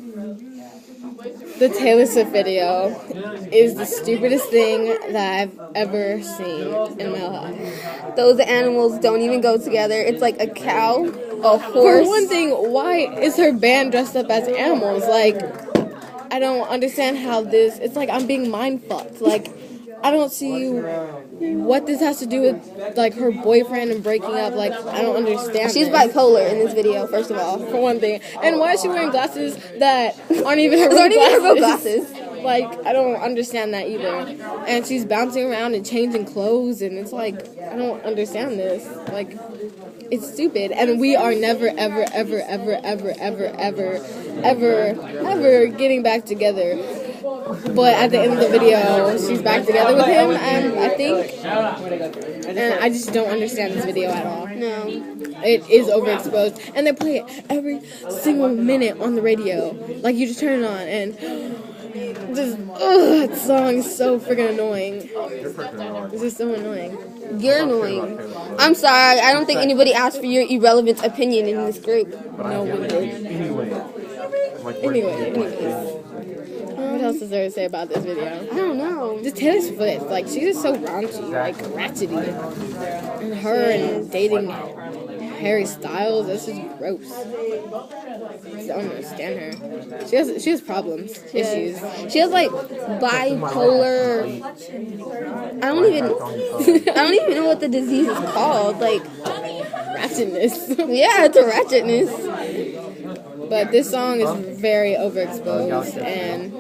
The Taylor Swift video is the stupidest thing that I've ever seen in my life. Those animals don't even go together. It's like a cow, a horse. For one thing, why is her band dressed up as animals? Like, I don't understand how this... It's like I'm being mind-fucked. Like, I don't see what this has to do with, like, her boyfriend and breaking up. Like, I don't understand. She's bipolar in this video, first of all. For one thing. And why is she wearing glasses that aren't even her real glasses? Like, I don't understand that either. And she's bouncing around and changing clothes, and it's like, I don't understand this. Like, it's stupid. And we are never, ever, ever, ever, ever, ever, ever, ever, ever getting back together. But at the end of the video, she's back together with him, and I think, and I just don't understand this video at all. No. It is overexposed, and they play it every single minute on the radio. Like, you just turn it on, and just, that song is so freaking annoying. It's just so annoying. You're annoying. I'm sorry, I don't think anybody asked for your irrelevant opinion in this group. No one did. Anyways. What else is there to say about this video? I don't know. Just Taylor Swift, like, she's just so raunchy, like, ratchety. And her and dating Harry Styles, that's just gross. I just don't understand her. She has problems, issues. She has like bipolar. I don't even know what the disease is called. Like ratchetness. Yeah, it's a ratchetness. But this song is very overexposed, and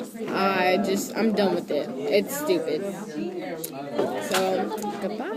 I'm done with it. It's stupid. So, goodbye.